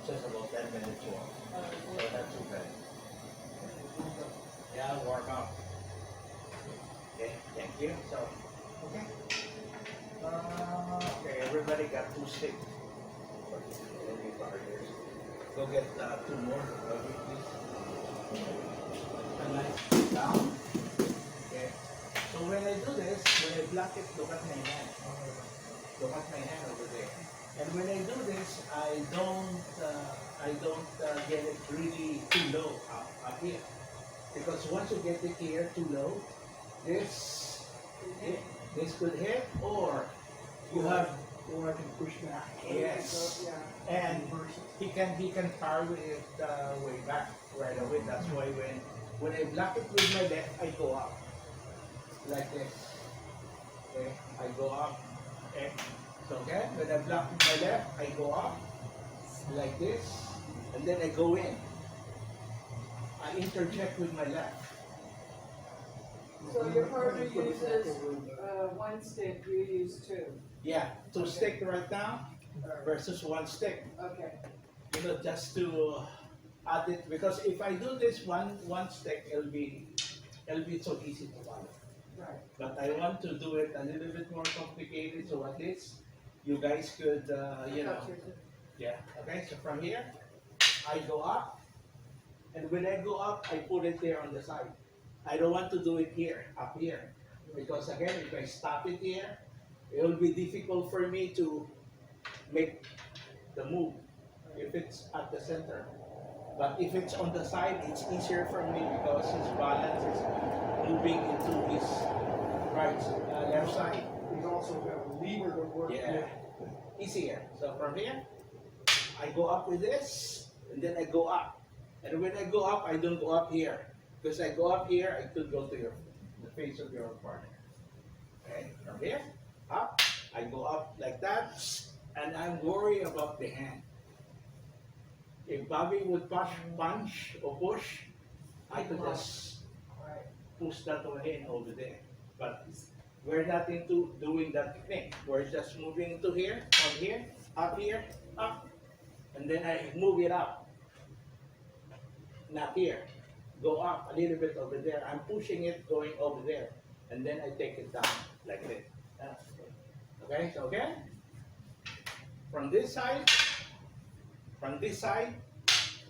Just about 10 minutes walk. So not too bad. Yeah, warm up. Okay, thank you. So, okay. Okay, everybody got 2 sticks. Go get 2 more, please. And nice down. Okay. So when I do this, when I block it, look at my hand. Look at my hand over there. And when I do this, I don't get it really too low up here. Because once you get it here too low, this could hit, or you have, or I can push back. yes, and he can power it way back right away. That's why when I block it with my left, I go up like this. Okay, I go up. Okay, so okay, when I block with my left, I go up like this, and then I go in. I interject with my left. So your partner uses 1 stick, you use 2. Yeah, 2 stick right now versus 1 stick. Okay. You know, just to add it, because if I do this one stick, it'll be so easy to follow. Right. But I want to do it a little bit more complicated, so at least you guys could, you know, yeah. Okay, so from here, I go up, and when I go up, I put it there on the side. I don't want to do it here, up here, because again, if I stop it here, it will be difficult for me to make the move if it's at the center. But if it's on the side, it's easier for me because his balance is moving into his left side. He's also got a lever to work Yeah, with. easier. So from here, I go up with this, and then I go up. And when I go up, I don't go up here. Because I go up here, I could go to the face of your partner. Okay, from here, up, I go up like that, and I'm worried about the hand. If Bobby would punch or push, I could just push that away and over there. But we're not into doing that thing. We're just moving into here, from here, up, and then I move it up. Not here. Go up a little bit over there. I'm pushing it going over there. And then I take it down like this. Okay, so again, from this side,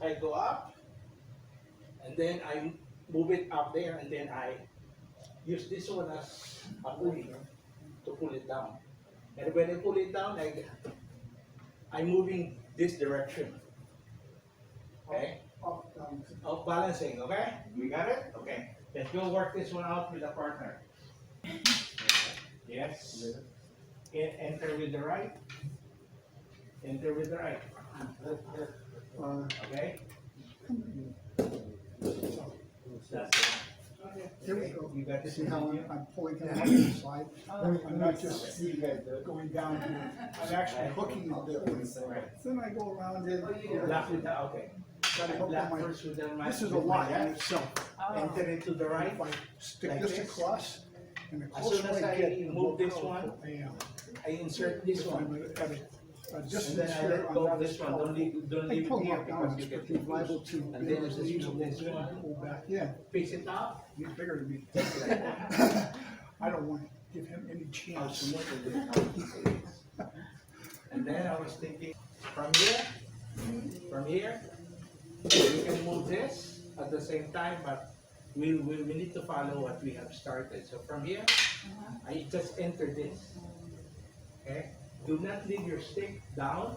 I go up, and then I move it up there, and then I use this one as a pulley to pull it down. And when I pull it down, I'm moving this direction. Okay? Up, down. Of balancing, okay? We got it? Okay. Let's go work this one out with a partner. Yes. Enter with the right. Enter with the right. Okay? That's it. Here we go. You got this. See how I'm pulling it out the side? I'm not just going down here. I'm actually hooking it there. Right. Then I go around and Left with the, okay. gotta hook Left on my, first with the right. this is a line in itself. Enter into the right. If I stick Like this this. across, and the As soon closer as I I get, the move more this powerful I am. I insert this If one. I'm at a And distance then I here, let I'm go not of as this one. powerful. Don't I leave pull it here them because down, you get strictly liable to and bend then his just knees a move little this bit one. and pull back in. Face it up. He's bigger than me. I don't want to give him any chance. And then I was thinking, from here, we can move this at the same time, but we need to follow what we have started. So from here, I just enter this. Okay? Do not leave your stick down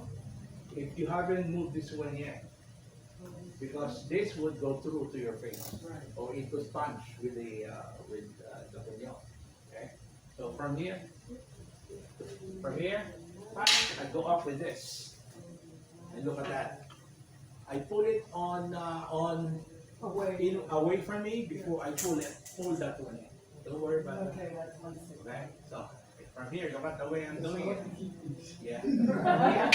if you haven't moved this one yet. Because this would go through to your face. Or it would punch with the puño. Okay? So from here, I go up with this. And look at that. I pull it on away from me before I pull that one in. Don't worry about it. Okay, that's 1 stick. Okay? So from here, look at the way I'm doing it. Yeah. From here,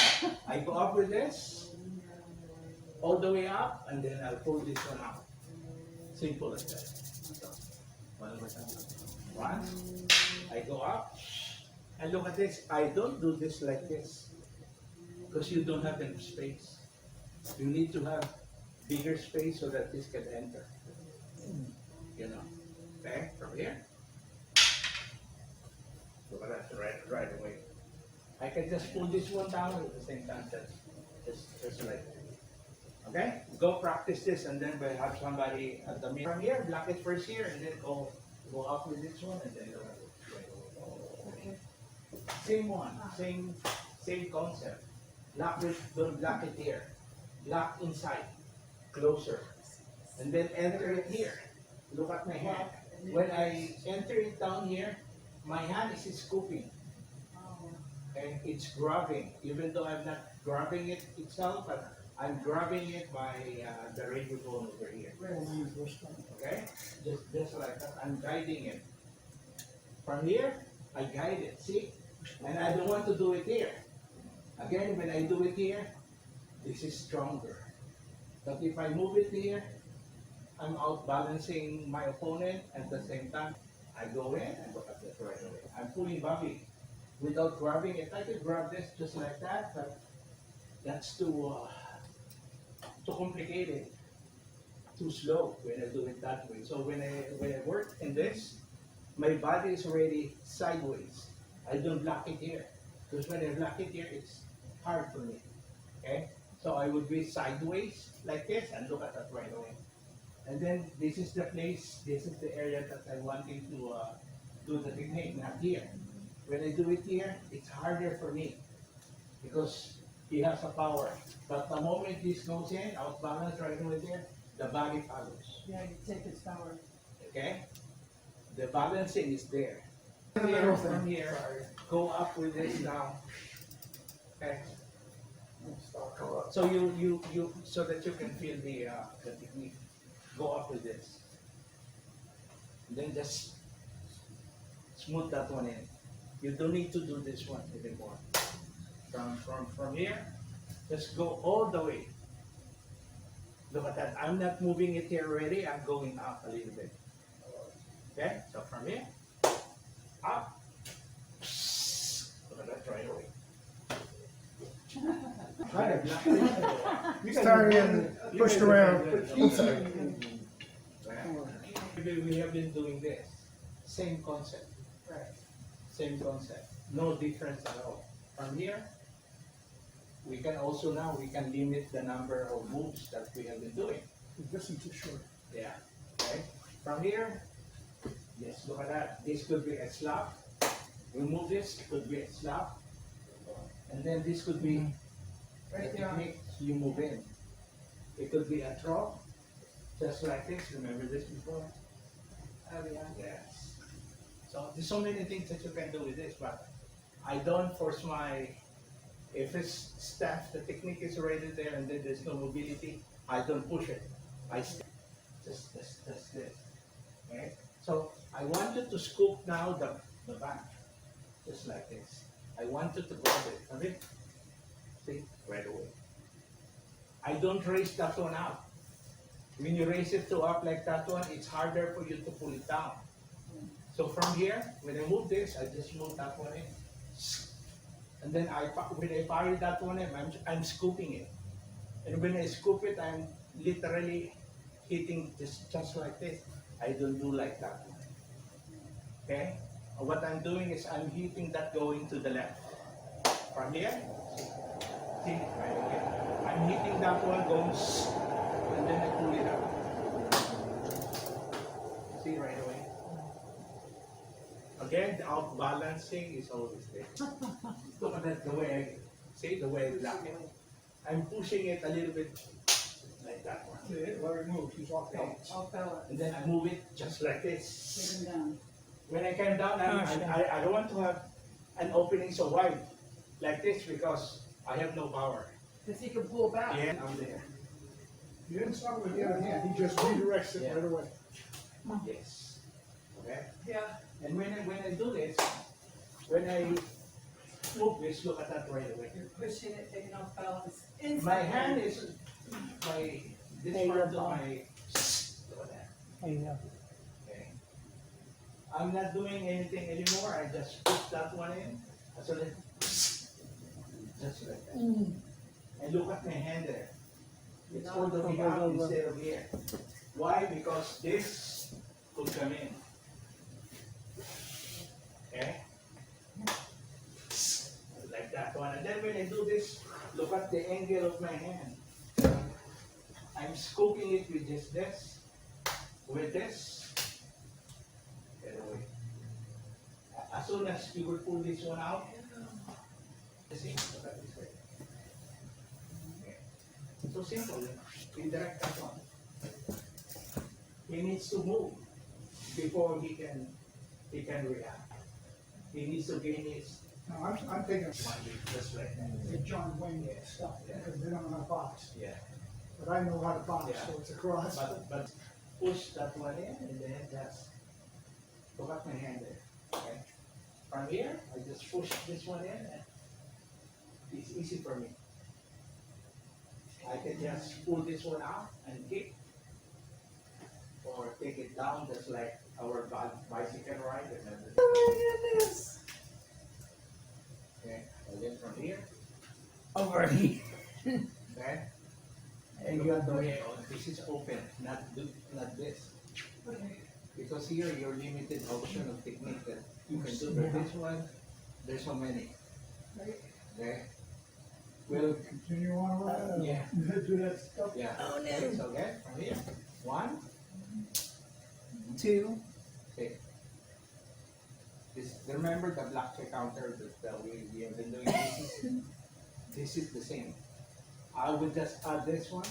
I go up with this, all the way up, and then I'll pull this one out. Simple as that. So, one more time. One, I go up, and look at this. I don't do this like this, because you don't have enough space. You need to have bigger space so that this can enter. You know, okay, from here. So that's right away. I can just pull this one down at the same time, just like that. Okay, go practice this, and then we'll have somebody at the mirror from here, block it first here, and then go up with this one, and then go. Okay. Same one, same concept. Lock it, don't block it here. Lock inside, closer, and then enter it here. Look at my hand. When I enter it down here, my hand is scooping and it's grabbing. Even though I'm not grabbing it itself, but I'm grabbing it by the radio bone over here. Okay, just like that. I'm guiding it. From here, I guide it. See, and I don't want to do it here. Again, when I do it here, this is stronger. But if I move it here, I'm outbalancing my opponent. At the same time, I go in and look at this right away. I'm pulling Bobby without grabbing it. I could grab this just like that, but that's too complicated, too slow when I do it that way. So when I work in this, my body is already sideways. I don't block it here, because when I block it here, it's hard for me. Okay, so I would be sideways like this and look at that right away. And then this is the place, this is the area that I want him to do the technique, not here. When I do it here, it's harder for me because he has a power. But the moment this goes in, out balance right over there, the body follows. Yeah, you take his power. Okay? The balancing is there. From here, go up with this now. Okay? So you so that you can feel the technique. Go up with this. And then just smooth that one in. You don't need to do this one anymore. From here, just go all the way. Look at that. I'm not moving it here already. I'm going up a little bit. Okay? So from here, up. Look at that right away. Started and pushed around. I'm sorry. We have been doing this. Same concept. Right. Same concept. No difference at all. From here, we can also now, we can limit the number of moves that we have been doing. This is too short. Yeah. Okay. From here, yes, look at that. This could be a slap. Remove this, it could be a slap. And then this could be Right the there. technique you move in. It could be a throw, just like this. Remember this before? Oh, yeah. Yes. So there's so many things that you can do with this, but I don't force my, if it's staff, the technique is already there and then there's no mobility, I don't push it. I stay. Just this. Okay? So I want you to scoop now the back, just like this. I want you to grab it. A bit. See? Right away. I don't raise that one up. When you raise it to up like that one, it's harder for you to pull it down. So from here, when I move this, I just move that one in. And then when I fire that one in, I'm scooping it. And when I scoop it, I'm literally hitting just like this. I don't do like that one. Okay? What I'm doing is I'm hitting that going to the left. From here, see, right here. I'm hitting that one going, and then I pull it out. See right away. Again, the out balancing is always there. Look at that, the way the way I block it. I'm pushing it a little bit like that one. Let it move. He's off balance. All balance. And then I move it just like this. Get him down. When I came down, I don't want to have an opening so wide like this because I have no power. Because he can pull back. Yeah, I'm there. He didn't start with the other hand. He just redirects it Yeah. right away. Yes. Okay. Yeah. And when I do this, when I move this, look at that right away. You're pushing it, taking off balance. My Instantly. hand is this part of my. Look at that. Okay. I'm not doing anything anymore. I just push that one in. So then, just like that. And look at my hand there. It's all the way up instead of here. Why? Because this could come in. Okay? Like that one. And then when I do this, look at the angle of my hand. I'm scoping it with just this, with this. Anyway, as soon as you will pull this one out, see, look at this way. Okay. So simple, redirect that one. He needs to move before he can react. He needs to gain his No, I'm thinking mind, just like that. the John Wayne stuff, Yeah. because they don't know how to box. Yeah. But I know how to box, Yeah. so it's a cross. But push that one in and then just look at my hand there. Okay. From here, I just push this one in and it's easy for me. I can just pull this one out and kick. Or take it down just like our bicycle ride and everything. Okay, and then from here, Over here. okay? And you have the way, oh, this is open, not this. Because here you're limited option of technique that you can do, but this one, there's so many. Okay? Well, Continue on around. yeah, Do that stuff. yeah. Oh, no. Okay, so again, from here, 1, 2. okay. Remember the black counter that we have been doing? This is the same. I will just add this one,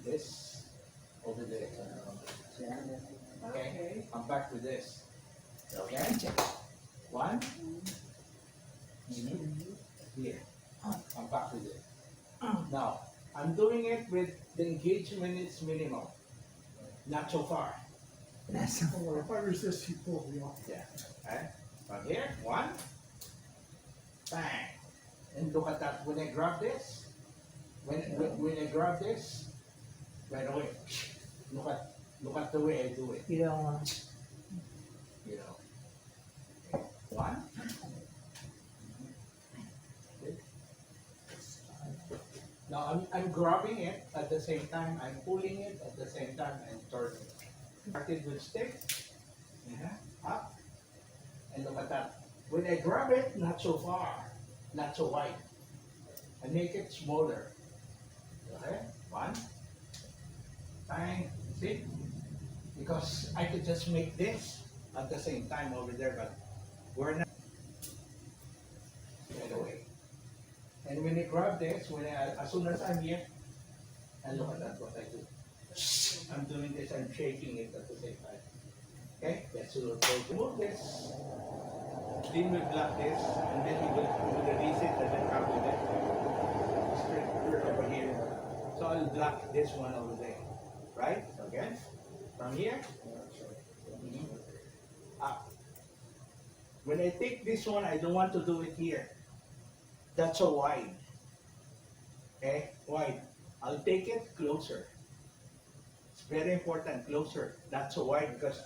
this, over there. Okay, I'm back with this. Okay? 1, here. I'm back with it. Now, I'm doing it with the engagement is minimal. Not so far. Nasa. Don't worry, if I resist, he pulls me off. Yeah. Okay? From here, 1, bang. And look at that. When I grab this, when I grab this, right away, look at the way I do it. You don't want. You know. Okay. 1. Okay. Now I'm grabbing it at the same time, I'm pulling it at the same time and turning. Started with stick, up, and look at that. When I grab it, not so far, not so wide. I make it smaller. Okay, 1, bang, see? Because I could just make this at the same time over there, but we're not. Right away. And when I grab this, as soon as I'm here, and look at that, what I do. I'm doing this, I'm shaking it at the same time. Okay, let's do it. Move this. Then we block this, and then we will release it, and then come with it. Straight over here. So I'll block this one over there. Right? Okay? From here, up. When I take this one, I don't want to do it here. That's so wide. Okay? Wide. I'll take it closer. It's very important, closer. Not so wide because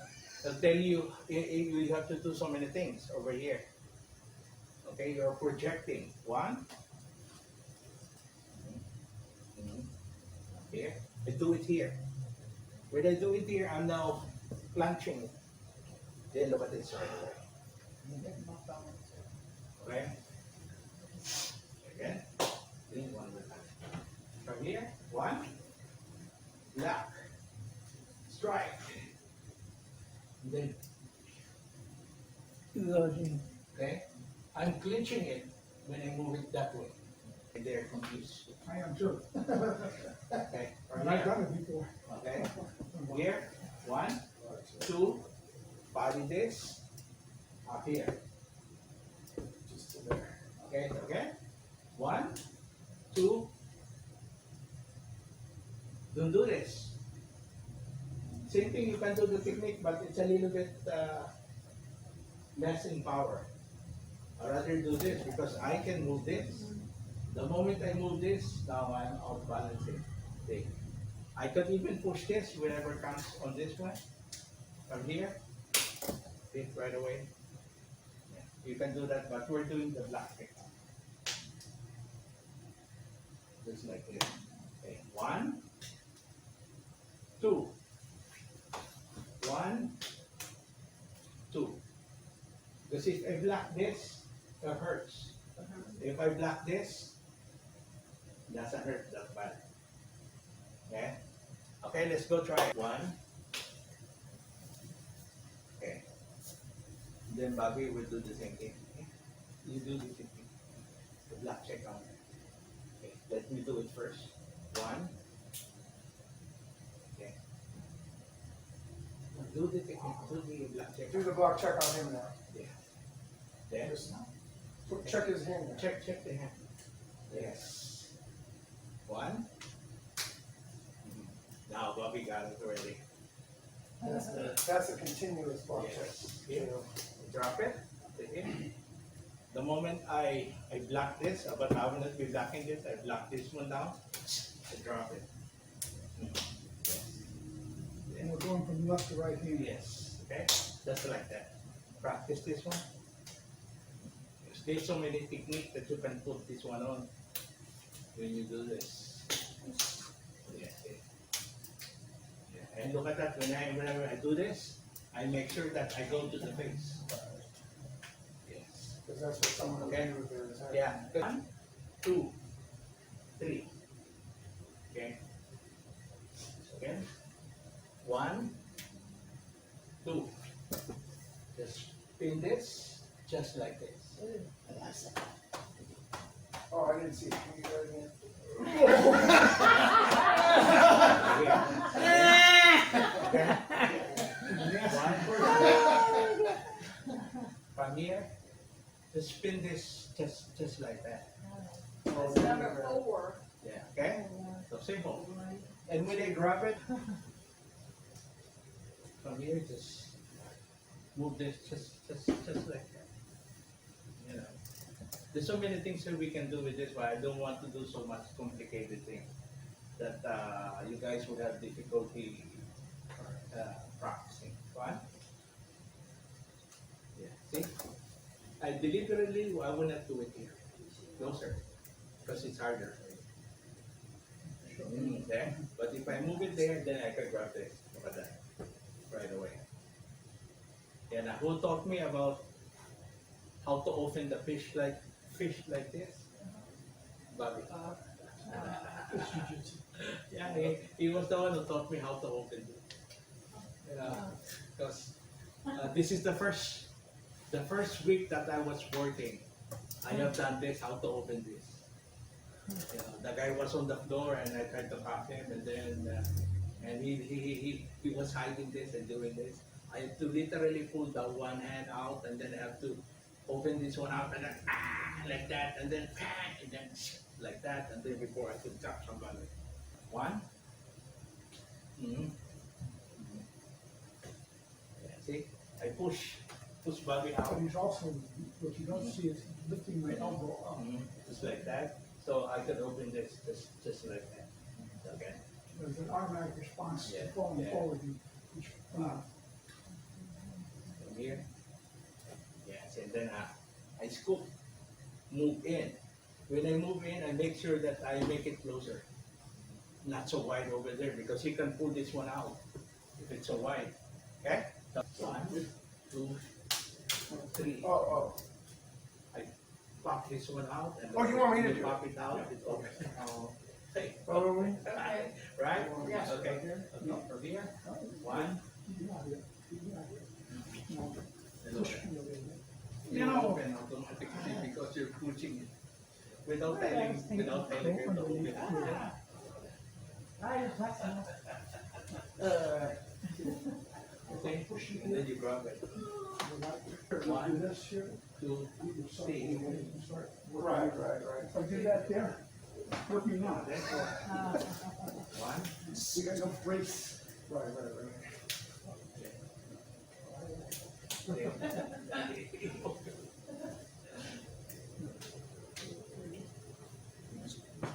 I'll tell you, you have to do so many things over here. Okay, you're projecting. 1. Here. I do it here. When I do it here, I'm now planching. Then look at this right away. Okay? Again. Then one more time. From here, 1. Lock. Strike. And then, Loading. okay? I'm clinching it when I move it that way. And they're confused. I am too. Okay? From And I've here, done it before. okay? Here, 1, 2, body this, up here. Just to there. Okay, okay? 1, 2, don't do this. Same thing, you can do the technique, but it's a little bit less in power. I'd rather do this because I can move this. The moment I move this, now I'm out balancing. See? I could even push this whenever comes on this one. From here, see, right away. Yeah, you can do that, but we're doing the black technique. Just like this. Okay, 1, 2. 1, 2. Because if I block this, it hurts. If I block this, doesn't hurt that bad. Okay? Okay, let's go try it. 1. Okay. Then Bobby will do the same thing. Okay? You do the same thing. The block check on. Okay, let me do it first. 1. Okay. Now do the technique. Do the block check. Do the block check on him now. Yeah. Then Just check his hand now. check the hand. Yes. 1. Now Bobby got it already. That's a continuous block check. Yes. Here. Drop it. Take it. The moment I block this, but I will not be blocking this, I block this one down, I drop it. Yes. And we're going from left to right hand. Yes. Okay? Just like that. Practice this one. There's so many techniques that you can put this one on when you do this. Yes. Yeah. And look at that, whenever I do this, I make sure that I go to the face. Yes. Because that's what someone will Okay. do with theirs. Yeah. 1, 2, 3. Okay. Again. 1, 2. Just spin this just like this. Oh, I didn't see it. Can you do that again? Okay. From here, just spin this just like that. That's number 4. Yeah. Okay. So simple. And when I grab it, from here, just move this just like that. You know, there's so many things that we can do with this, but I don't want to do so much complicated things that you guys would have difficulty practicing. Fine? Yeah. See, I deliberately I will not do it here, closer, because it's harder. Okay, but if I move it there, then I can grab this. Look at that, right away. And who taught me about how to open the fish like this? Bobby. Yeah, he was the one who taught me how to open it. Because this is the first week that I was working. I have done this, how to open this. You know, the guy was on the floor and I tried to pop him, and then and he was hiding this and doing this. I have to literally pull the one hand out, and then I have to open this one out, and then like that, and then like that, and then before I could chop somebody. 1. Yeah, see, I push Bobby out. But he's also, what you don't see is lifting my elbow up. Just like that. So I could open this just like that. Okay. There's an automatic response to Yeah, falling yeah. forward. From here. Yes, and then I scoop, move in. When I move in, I make sure that I make it closer. Not so wide over there, because he can pull this one out if it's so wide. Okay? 1, 2, 3. Oh, Pop this one out, and Oh, you want me to do it? pop it out. It's over. Hey, Probably. Okay. right? Yeah. Okay. Okay. From here. 1. You know, open automatically because you're pushing it without telling her to open it. Okay, and then you grab it. 1, This here. 2, 3. Right. If I do that there, working now. Then 1. We got no brakes. Right.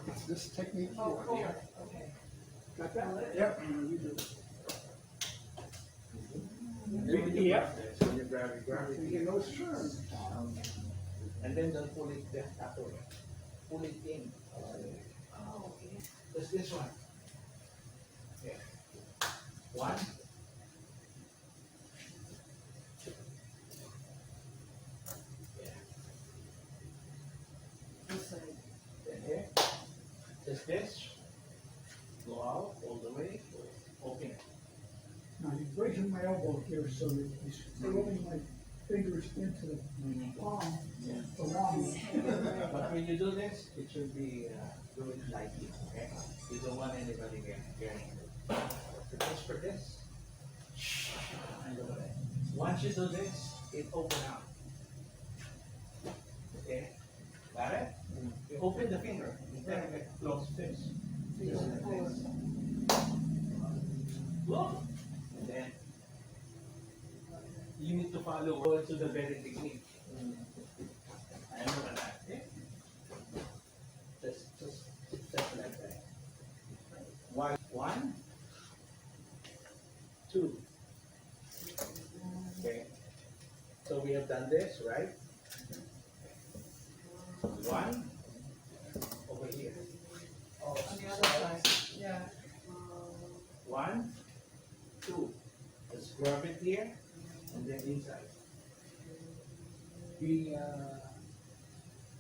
It's this technique Oh, here. 4. Okay. Got that? Yep. You do it. Yep. So you grab it. You get no turn. And then don't pull it that way. Pull it in. Oh. this one. Yeah. One. Yeah. This side. Then here. Just this. Go out all the way. Open it. Now he's breaking my elbow here, so that he's throwing my fingers into the palm, Yeah. the long one. But when you do this, it should be do it lightly, okay? You don't want anybody getting hurt. Just for this. And go ahead. Once you do this, it open up. Okay? Got it? You open the finger, instead of a closed fist. Just like this. Look. And then you need to follow also the very technique. I know that. Okay? Just like that. One, two. Okay. So we have done this, right? One over here. On the other side, yeah. One, two. Just grab it here and then inside.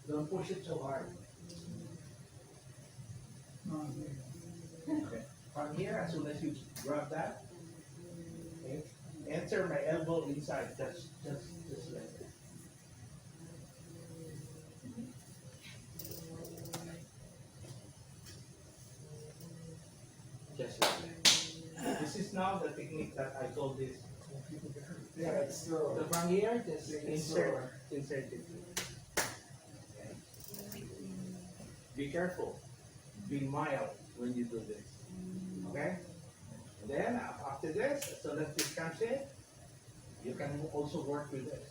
Don't push it so hard. Okay. From here, as soon as you grab that, okay, enter my elbow inside, just like that. Just like that. This is now the technique that I told this. Yeah, it's still. So from here, just insert it. Okay. Be careful. Be mild when you do this. Okay? And then after this, as soon as this comes in, you can also work with this.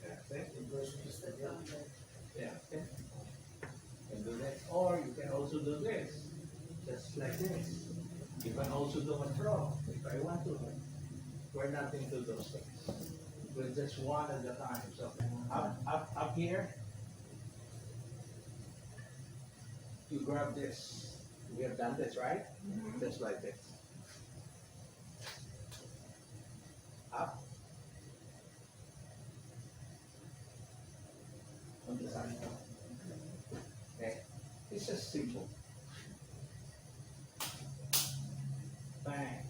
That's it. Yeah. Okay. You can do this. Or you can also do this. Just like this. You can also do a throw if I want to. We're not into those things. We're just one at a time. So up here, you grab this. We have done this, right? Just like this. Up. On the side. Okay. It's just simple. Bang.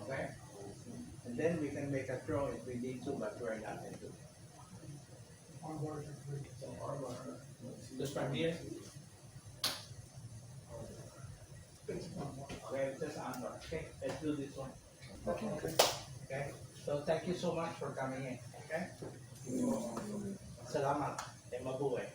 Okay? And then we can make a throw if we need to, but we're not into it. Just from here. Okay, just under. Okay, let's do this one. Okay? So thank you so much for coming in. Okay? Salamat. Mabuhay.